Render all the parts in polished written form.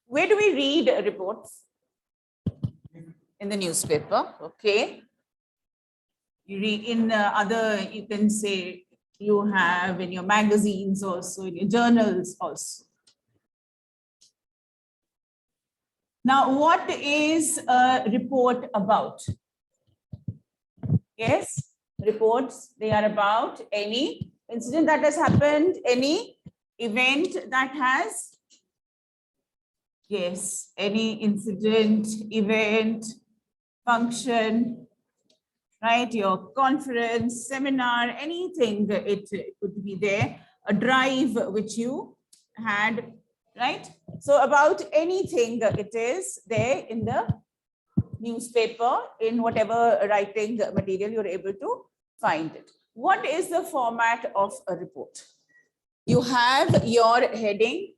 Where do we read reports? In the newspaper, okay. You read in other, you can say you have in your magazines also, in your journals also. Now, what is a report about? Yes, reports, they are about any incident that has happened, any event that has, yes, any incident, event, function, right? Your conference, seminar, anything, it could be there, a drive which you had, right? So about anything, it is there in the newspaper, in whatever writing material you're able to find it. What is the format of a report? You have your heading,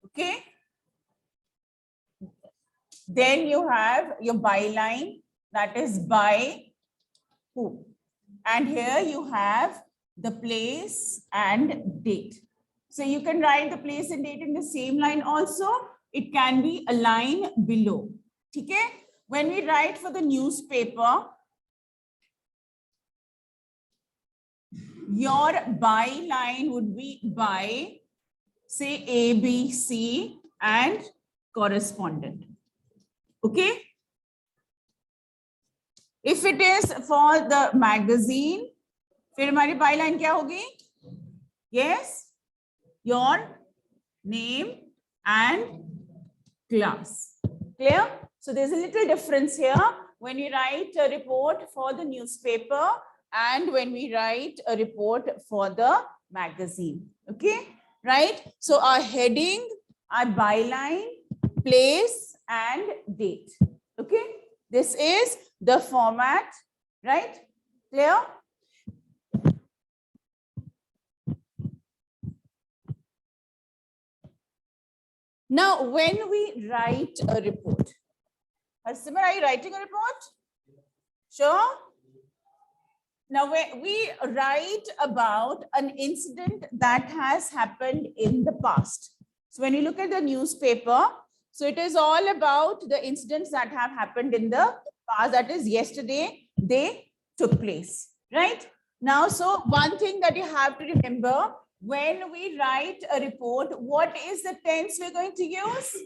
okay? Then you have your byline, that is by who. And here you have the place and date. So you can write the place and date in the same line also. It can be a line below. Okay? When we write for the newspaper, your byline would be by, say, A, B, C, and correspondent. Okay? If it is for the magazine, फिर हमारी byline क्या होगी? Yes, your name and class. Clear? So there's a little difference here when you write a report for the newspaper and when we write a report for the magazine. Okay, right? So our heading, our byline, place and date. Okay, this is the format, right? Clear? Now, when we write a report, Harsimar, are you writing a report? Sure. Now, we write about an incident that has happened in the past. So when you look at the newspaper, so it is all about the incidents that have happened in the past, that is yesterday, they took place, right? Now, so one thing that you have to remember, when we write a report, what is the tense we're going to use?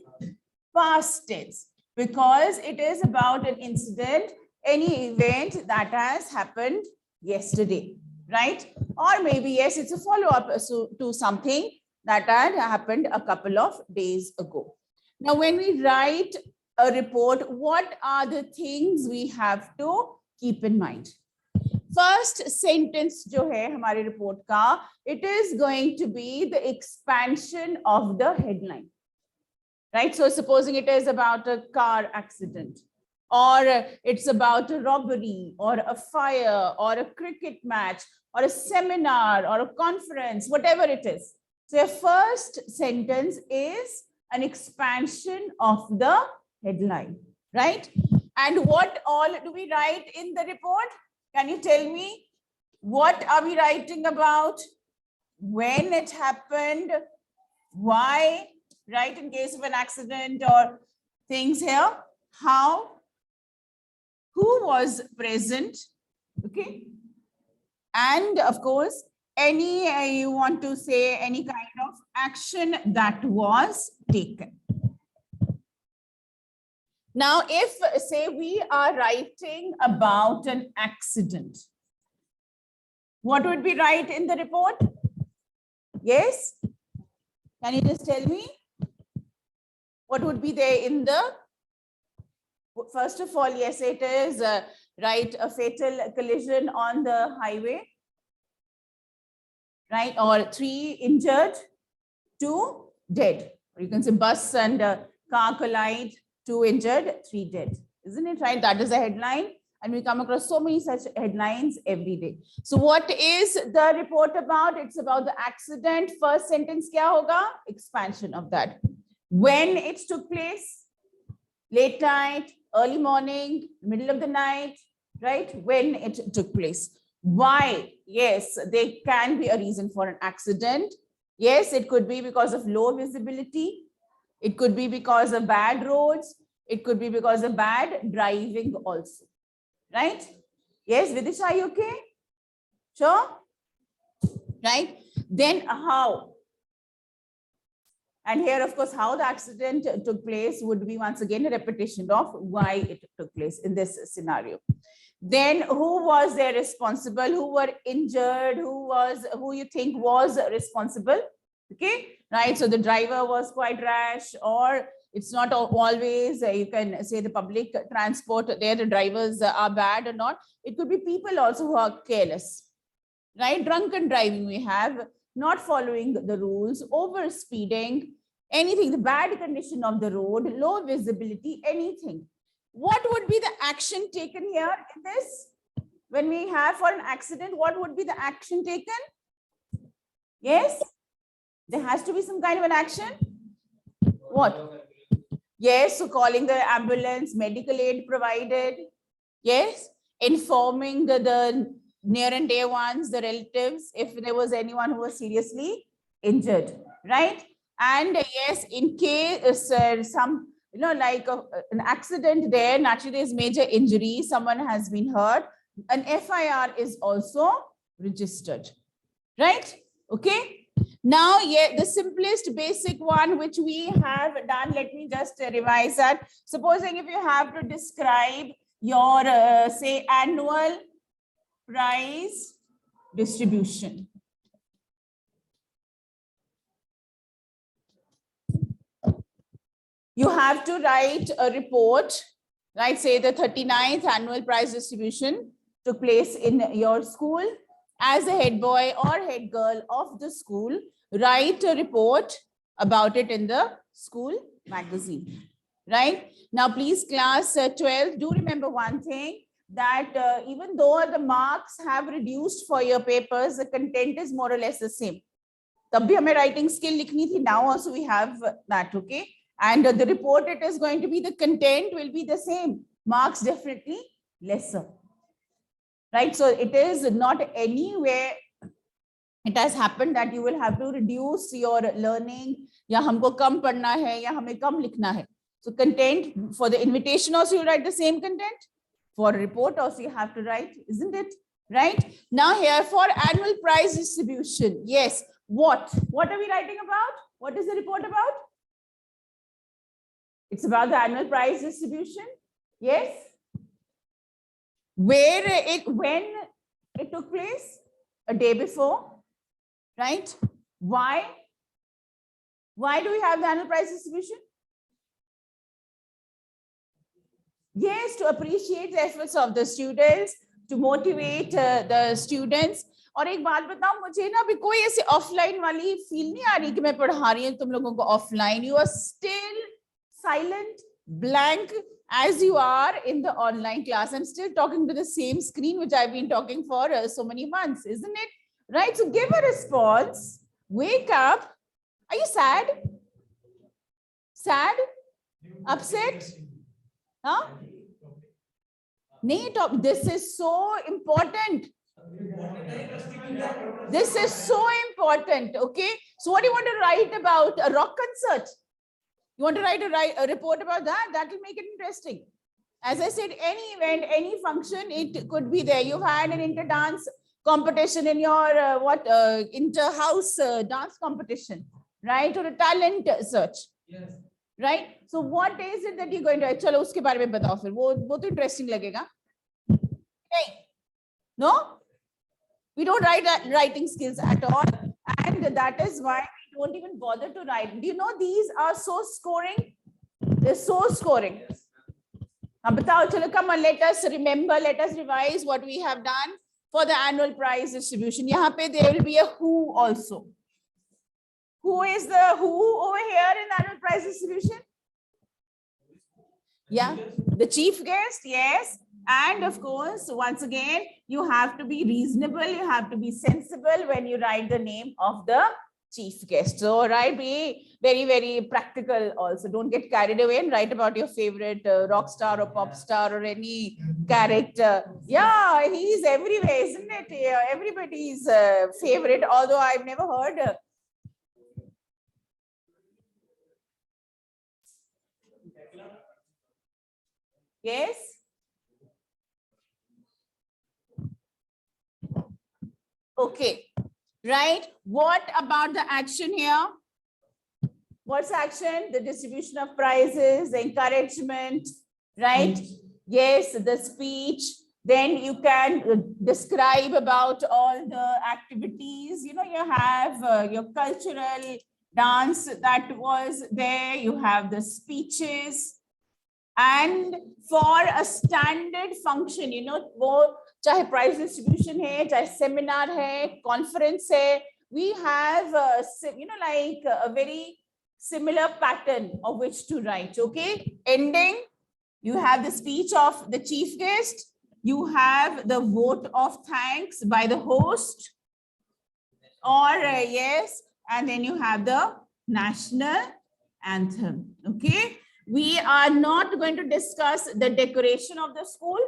Past tense, because it is about an incident, any event that has happened yesterday, right? Or maybe, yes, it's a follow-up to something that had happened a couple of days ago. Now, when we write a report, what are the things we have to keep in mind? First sentence जो है हमारे report का, it is going to be the expansion of the headline, right? So supposing it is about a car accident, or it's about a robbery, or a fire, or a cricket match, or a seminar, or a conference, whatever it is. So your first sentence is an expansion of the headline, right? And what all do we write in the report? Can you tell me what are we writing about? When it happened? Why? Right? In case of an accident or things here. How? Who was present? Okay. And of course, any, you want to say any kind of action that was taken. Now, if say we are writing about an accident, what would we write in the report? Yes? Can you just tell me? What would be there in the, first of all, yes, it is right, a fatal collision on the highway, right? Or 3 injured, 2 dead. Or you can say bus and car collide, 2 injured, 3 dead. Isn't it right? That is a headline. And we come across so many such headlines every day. So what is the report about? It's about the accident. First sentence kya hoga? Expansion of that. When it took place, late night, early morning, middle of the night, right? When it took place. Why? Yes, there can be a reason for an accident. Yes, it could be because of low visibility. It could be because of bad roads. It could be because of bad driving also. Right? Yes, Vidisha, are you okay? Sure? Right? Then how? And here, of course, how the accident took place would be once again a repetition of why it took place in this scenario. Then who was there responsible? Who were injured? Who you think was responsible? Okay, right. So the driver was quite rash, or it's not always, you can say the public transport there, the drivers are bad or not. It could be people also who are careless, right? Drunken driving we have, not following the rules, over speeding, anything, the bad condition of the road, low visibility, anything. What would be the action taken here in this? When we have for an accident, what would be the action taken? Yes? There has to be some kind of an action. What? Yes, so calling the ambulance, medical aid provided. Yes, informing the near and dear ones, the relatives, if there was anyone who was seriously injured, right? And yes, in case some, like an accident there, naturally there's major injury, someone has been hurt, an FIR is also registered, right? Okay. Now, yeah, the simplest basic one which we have done, let me just revise that. Supposing if you have to describe your, say, annual price distribution. You have to write a report, right? Say the 39th annual price distribution took place in your school. As a head boy or head girl of the school, write a report about it in the school magazine, right? Now, please, class 12, do remember one thing, that even though the marks have reduced for your papers, the content is more or less the same. तब भी हमें writing skill लिखनी थी. Now also we have that, okay? And the report, it is going to be, the content will be the same. Marks definitely lesser. Right? So it is not anywhere it has happened that you will have to reduce your learning. या हमको कम पढ़ना है या हमें कम लिखना है. So content, for the invitation also you write the same content. For report also you have to write, isn't it? Right? Now here for annual prize distribution. Yes. What are we writing about? What is the report about? It's about the annual prize distribution. Yes. When it took place? A day before, right? Why do we have the annual prize distribution? Yes, to appreciate the efforts of the students, to motivate the students. और एक बात बताओ मुझे ना, अभी कोई ऐसे offline वाली फील नहीं आ रही कि मैं पढ़ा रही हूँ तुम लोगों को offline. You are still silent, blank, as you are in the online class. I'm still talking to the same screen which I've been talking for so many months, isn't it? Right? So give a response. Wake up. Are you sad? Sad? Upset? Huh? This is so important. This is so important. Okay. So what do you want to write about? A rock concert? You want to write a report about that? That will make it interesting. As I said, any event, any function, it could be there. You've had an inter-dance competition in your inter-house dance competition, right? Or a talent search. Yes. Right? So what is it that you're going to write? चलो उसके बारे में बताओ फिर. वो तो interesting लगेगा. Hey. No? We don't write writing skills at all. And that is why we don't even bother to write. Do you know these are so scoring? They're so scoring. Come on, let us remember, let us revise what we have done for the annual prize distribution. Yahan pe there will be a who also. Who is the who over here in the annual prize distribution? Yeah, the chief guest, yes. And of course, once again, you have to be reasonable, you have to be sensible when you write the name of the chief guest. So, right, be very, very practical also. Don't get carried away and write about your favorite rock star or pop star or any character. Yeah, he's everywhere, isn't it? Yeah, everybody's favorite, although I've never heard Yes. Okay. Right. What about the action here? What's action? The distribution of prizes, the encouragement, right? Yes, the speech. Then you can describe about all the activities. You know, you have your cultural dance that was there. You have the speeches. And for a standard function, you know, वो चाहे prize distribution है, चाहे seminar है, conference है, we have, you know, like a very similar pattern of which to write. Okay, ending, you have the speech of the chief guest, you have the vote of thanks by the host, or yes, and then you have the national anthem. Okay, we are not going to discuss the decoration of the school.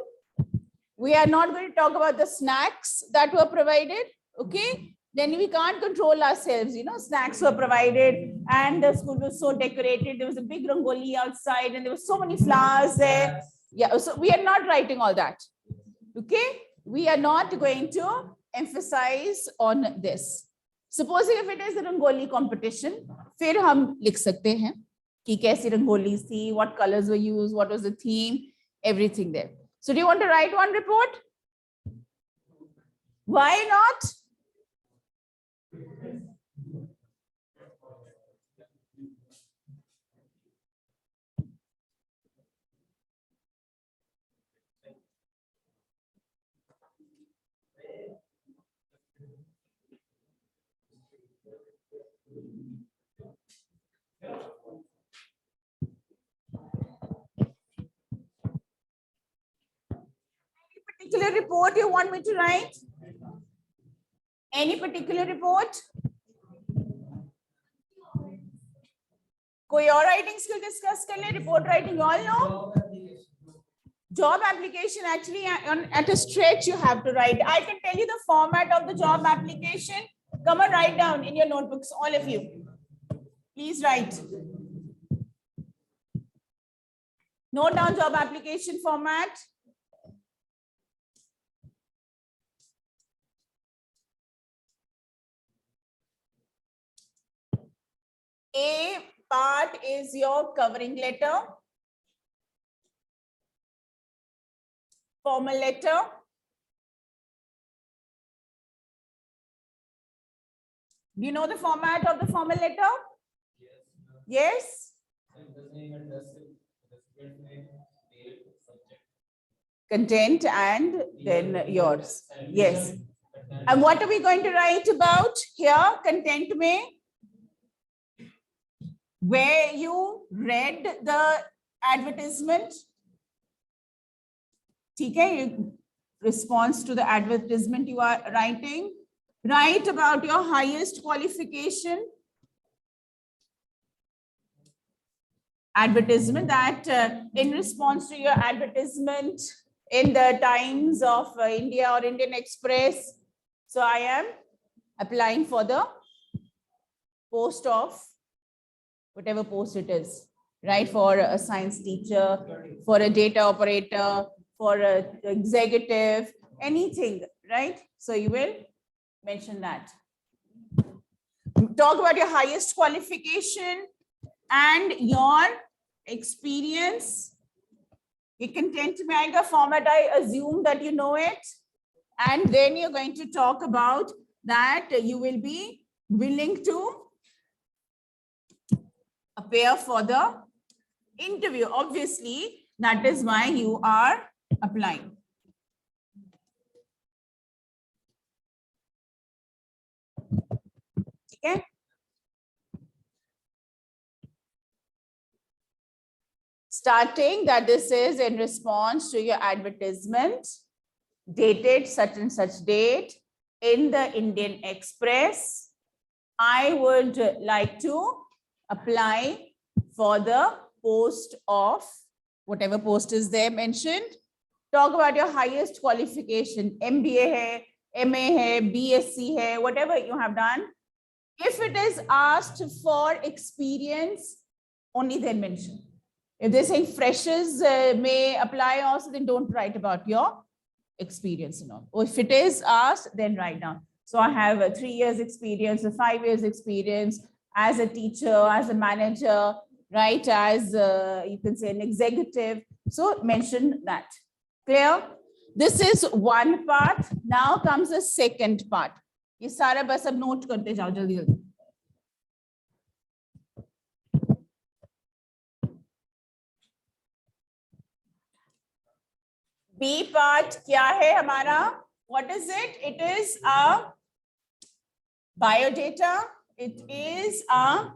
We are not going to talk about the snacks that were provided. Okay, then we can't control ourselves. You know, snacks were provided and the school was so decorated. There was a big rangoli outside and there were so many flowers there. Yeah, so we are not writing all that. Okay, we are not going to emphasize on this. Supposing if it is a rangoli competition, फिर हम लिख सकते हैं कि कैसी रंगोली थी, what colors were used, what was the theme, everything there. So do you want to write one report? Why not? Any particular report you want me to write? Any particular report? कोई और writing skill discuss कर ले? Report writing, you all know? Job application, actually at a stretch you have to write. I can tell you the format of the job application. Come and write down in your notebooks, all of you. Please write. Note down job application format. A part is your covering letter, formal letter. Do you know the format of the formal letter? Yes? Content and then yours. Yes. And what are we going to write about here? Content mein, where you read the advertisement. Okay, response to the advertisement you are writing. Write about your highest qualification. Advertisement that in response to your advertisement in the Times of India or Indian Express. So I am applying for the post of whatever post it is, right? For a science teacher, for a data operator, for an executive, anything, right? So you will mention that. Talk about your highest qualification and your experience. ये content में आएगा format, I assume that you know it. And then you're going to talk about that you will be willing to appear for the interview. Obviously, that is why you are applying. Okay. Starting that this is in response to your advertisement, dated such and such date in the Indian Express. I would like to apply for the post of whatever post is there mentioned. Talk about your highest qualification, MBA hai, MA hai, BSc hai, whatever you have done. If it is asked for experience, only then mention. If they're saying freshers may apply also, then don't write about your experience and all. Or if it is asked, then write down. So I have a 3 years experience, a 5 years experience as a teacher, as a manager, right? As you can say an executive. So mention that. Clear? This is one part. Now comes the second part. ये सारा बस अब note करते जाओ जल्दी जल्दी. B part क्या है हमारा? What is it? It is a biodata. It is a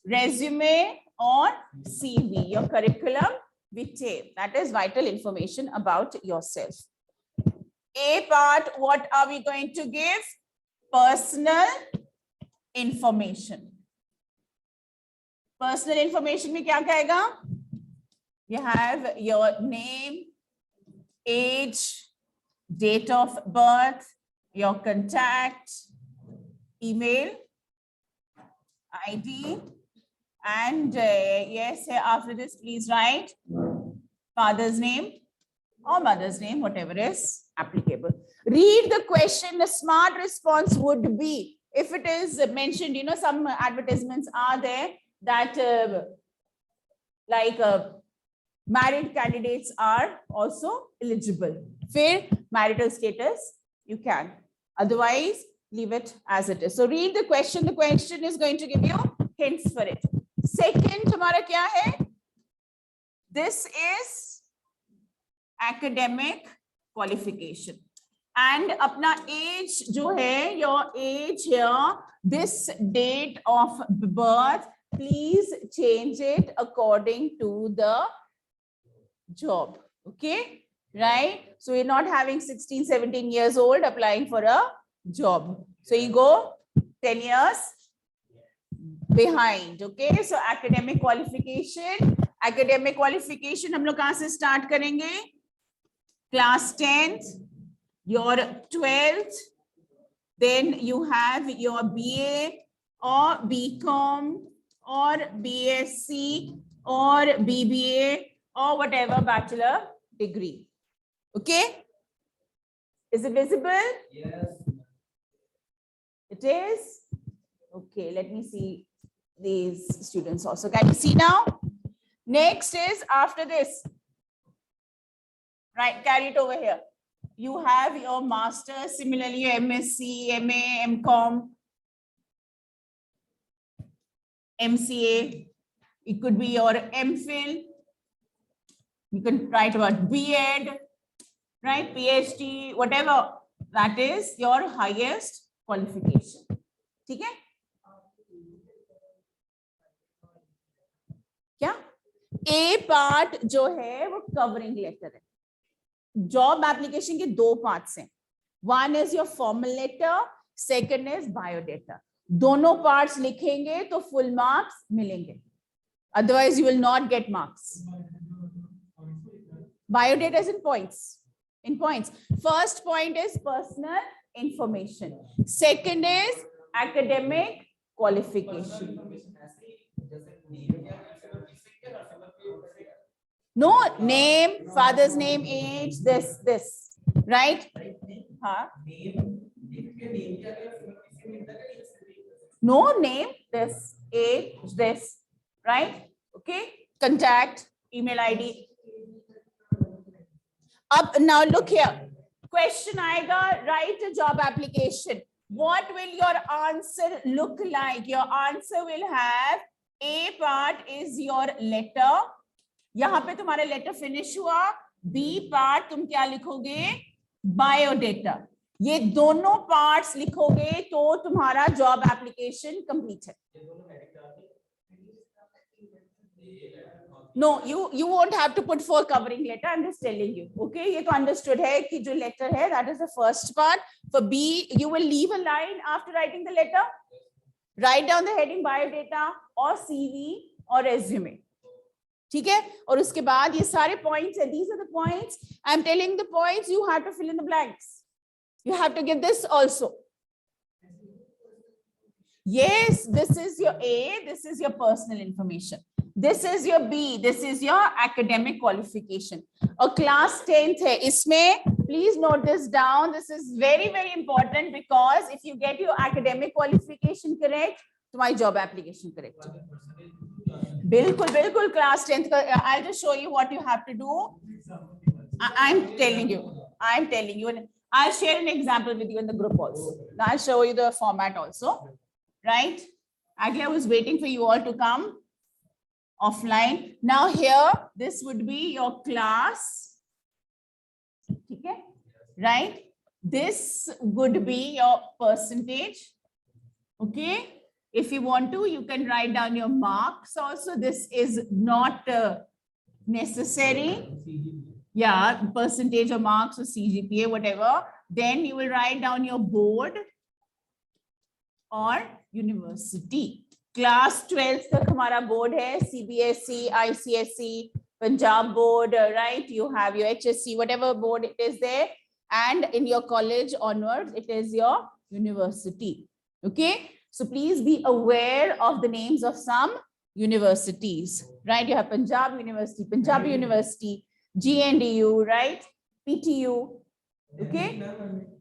resume or CV, your curriculum vitae. That is vital information about yourself. A part, what are we going to give? Personal information. Personal information में क्या कहेगा? You have your name, age, date of birth, your contact, email, ID, and yes, after this, please write father's name or mother's name, whatever is applicable. Read the question. A smart response would be, if it is mentioned, you know, some advertisements are there that married candidates are also eligible. Fair marital status, you can. Otherwise, leave it as it is. So read the question. The question is going to give you hints for it. Second, हमारा क्या है? This is academic qualification. And अपना age जो है, your age here, this date of birth, please change it according to the job. Okay, right? So you're not having 16, 17 years old applying for a job. So you go 10 years behind. Okay, so academic qualification. Academic qualification हम लोग कहाँ से start करेंगे? Class 10th, your 12th, then you have your BA or BCom or BSc or BBA or whatever bachelor degree. Okay? Is it visible? Yes. It is? Okay, let me see these students also. Can you see now? Next is after this. Right, carry it over here. You have your master's, similarly your MSc, MA, MCom, MCA. It could be your MPhil. You can write about B.Ed, right? PhD, whatever. That is your highest qualification. ठीक है? क्या? A part जो है वो covering letter है. Job application के दो parts हैं. One is your formal letter, second is biodata. दोनों parts लिखेंगे तो full marks मिलेंगे. Otherwise you will not get marks. Biodata is in points. In points. First point is personal information. Second is academic qualification. No, name, father's name, age, this, right? Huh? No, name, this, age, this, right? Okay, contact, email ID. Up now, look here. Question aega, write a job application. What will your answer look like? Your answer will have A part is your letter. यहाँ पे तुम्हारा letter finish हुआ. B part तुम क्या लिखोगे? Biodata. ये दोनों parts लिखोगे तो तुम्हारा जॉब एप्लीकेशन कंप्लीट है. No, you won't have to put for covering letter. I'm just telling you. Okay, ये तो understood है कि जो letter है, that is the first part. For B, you will leave a line after writing the letter. Write down the heading biodata or CV or resume. ठीक है? और उसके बाद ये सारे points है. These are the points. I'm telling the points. You have to fill in the blanks. You have to give this also. Yes, this is your A. This is your personal information. This is your B. This is your academic qualification. और class 10th है इसमें. Please note this down. This is very, very important because if you get your academic qualification correct, तुम्हारी job application correct. बिल्कुल बिल्कुल class 10th का. I'll just show you what you have to do. I'm telling you. And I'll share an example with you in the group also. I'll show you the format also. Right? Actually, I was waiting for you all to come offline. Now here, this would be your class. Okay, right? This would be your percentage. Okay, if you want to, you can write down your marks also. This is not necessary. Yeah, percentage of marks or CGPA, whatever. Then you will write down your board or university. Class 12th तक हमारा board है, CBSE, ICSE, Punjab board, right? You have your HSC, whatever board it is there, and in your college onwards, it is your university. Okay, so please be aware of the names of some universities, right? You have Punjab University, Punjab University, GNDU, right? PTU, okay,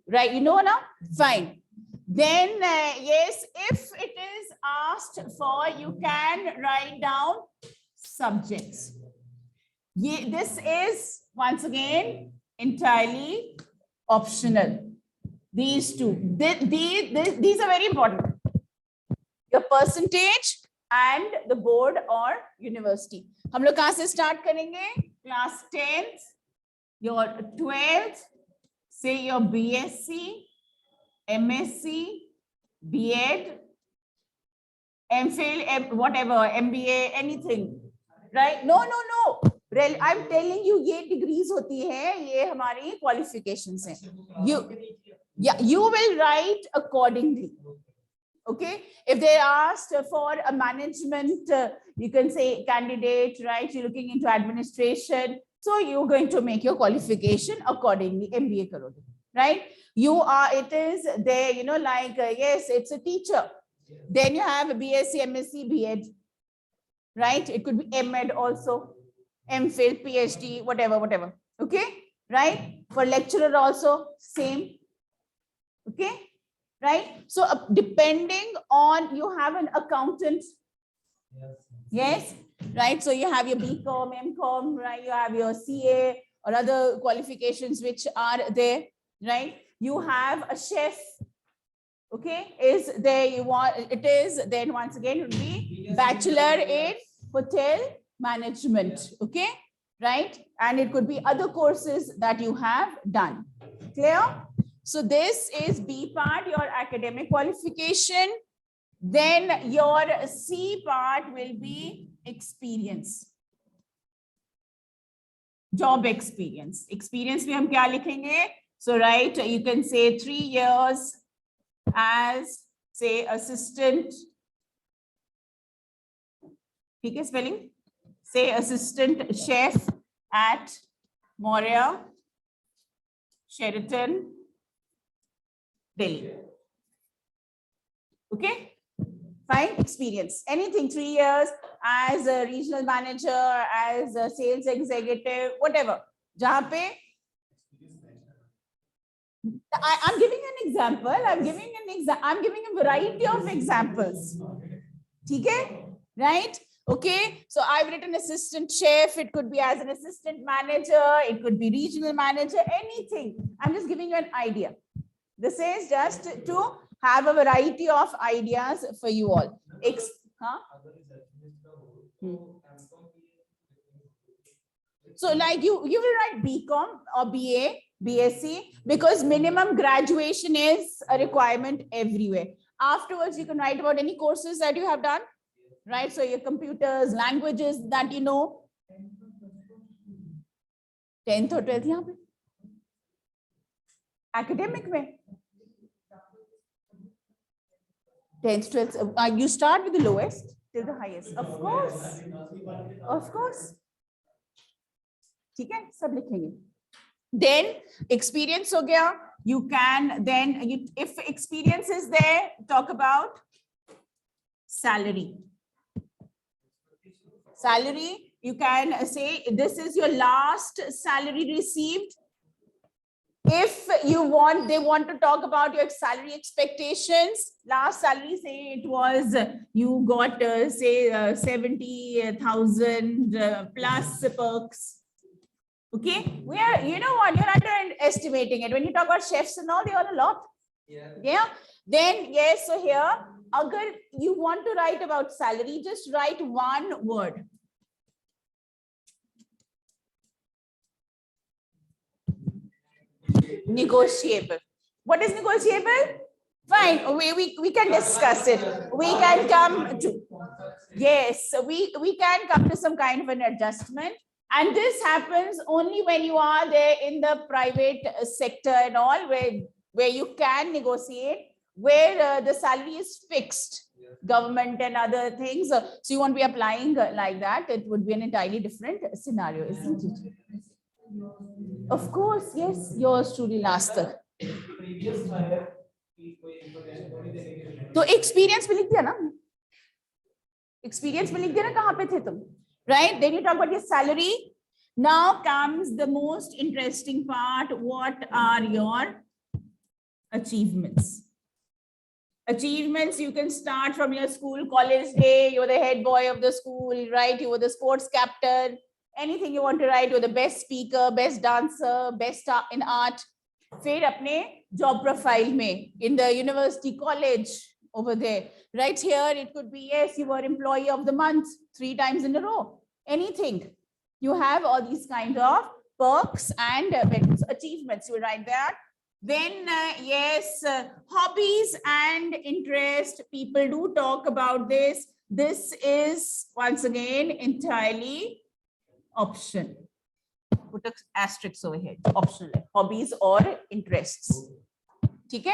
right? You know now, fine. Then yes, if it is asked for, you can write down subjects. This is once again entirely optional. These two, these are very important. Your percentage and the board or university. हम लोग कहाँ से start करेंगे? Class 10th, your 12th, say your BSc, MSc, B.Ed, MPhil, whatever, MBA, anything, right? No. I'm telling you, ये degrees होती है, ये हमारी qualifications हैं. You will write accordingly. Okay, if they asked for a management, you can say candidate, right? You're looking into administration, so you're going to make your qualification accordingly. MBA करोगे, right? It is there, you know, like yes, it's a teacher. Then you have a BSc, MSc, B.Ed, right? It could be M.Ed also, MPhil, PhD, whatever. Okay, right? For lecturer also same. Okay. Right? So depending on, you have an accountant. Yes. Right? So you have your BCom, MCom, right? You have your CA or other qualifications which are there, right? You have a chef. Okay. Is there, it is, then once again it would be bachelor in hotel management. Okay. Right? And it could be other courses that you have done. Clear? So this is B part, your academic qualification. Then your C part will be experience. Job experience. Experience में हम क्या लिखेंगे? So right, you can say 3 years as, say, assistant. ठीक है spelling? Say assistant chef at Moria, Sheraton, Delhi. Okay, fine. Experience, anything, 3 years as a regional manager, as a sales executive, whatever. जहाँ पे I'm giving an example. I'm giving a variety of examples. ठीक है, right? Okay, so I've written assistant chef. It could be as an assistant manager. It could be regional manager. Anything. I'm just giving you an idea. This is just to have a variety of ideas for you all. So like you will write BCom or BA, BSc, because minimum graduation is a requirement everywhere. Afterwards, you can write about any courses that you have done, right? So your computers, languages that you know. 10th or 12th यहाँ पे academic में 10th, 12th, you start with the lowest till the highest. Of course. ठीक है, सब लिखेंगे. Then experience हो गया. You can then, if experience is there, talk about salary. Salary, you can say this is your last salary received. If you want, they want to talk about your salary expectations. Last salary, say it was, you got say 70,000 plus perks. Okay, we are, you know what, you're underestimating it. When you talk about chefs and all, they earn a lot. Yeah. Then yes, so here, agar you want to write about salary, just write one word. Negotiable. What is negotiable? Fine, we can discuss it. We can come to, yes, we can come to some kind of an adjustment. And this happens only when you are there in the private sector and all, where you can negotiate, where the salary is fixed, government and other things. So you won't be applying like that. It would be an entirely different scenario, isn't it? Of course, yes, yours truly last तक. तो experience में लिख दिया ना? Experience में लिख दिया ना कहाँ पे थे तुम? Right? Then you talk about your salary. Now comes the most interesting part. What are your achievements? Achievements, you can start from your school, college day. You're the head boy of the school, right? You were the sports captain. Anything you want to write, you're the best speaker, best dancer, best in art. फिर अपने job profile में, in the university, college, over there. Right here, it could be, yes, you were employee of the month 3 times in a row. Anything. You have all these kind of perks and benefits, achievements. You write that. Then, yes, hobbies and interest. People do talk about this. This is, once again, entirely option. Put an asterisk over here. Optional. Hobbies or interests. Okay?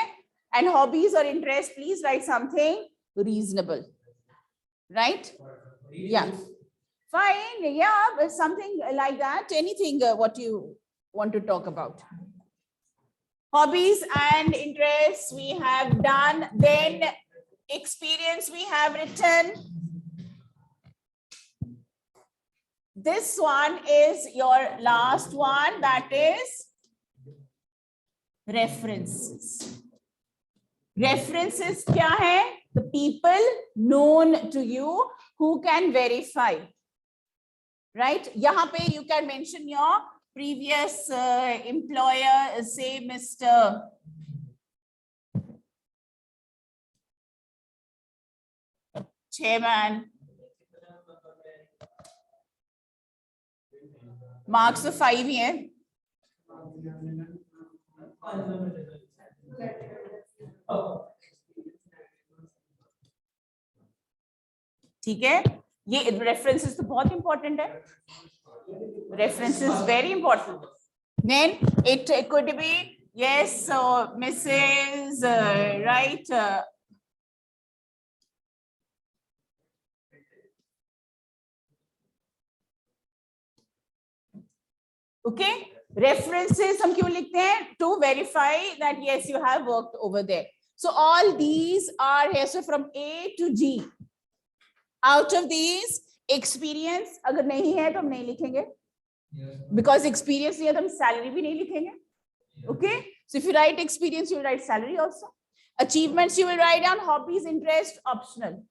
And hobbies or interests, please write something reasonable. Right? Yeah. Fine. Yeah, something like that. Anything what you want to talk about. Hobbies and interests we have done. Then experience we have written. This one is your last one, that is references. References kya hai? The people known to you who can verify. Right? Yahan pe you can mention your previous employer, say Mr. Chairman. Marks तो 5 ही हैं. ठीक है, ये references तो बहुत important है. References very important. Then it could be, yes, so Mrs. Right. Okay, references हम क्यों लिखते हैं? To verify that yes, you have worked over there. So all these are here. So from A to G. Out of these, experience अगर नहीं है तो हम नहीं लिखेंगे. Because experience नहीं है तो हम salary भी नहीं लिखेंगे. Okay, so if you write experience, you will write salary also. Achievements you will write down. Hobbies, interest, optional.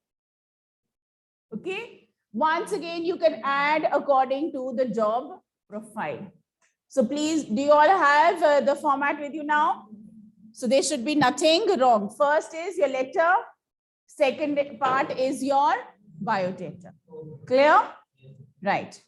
Okay, once again you can add according to the job profile. So please, do you all have the format with you now? So there should be nothing wrong. First is your letter. Second part is your biodata. Clear? Right.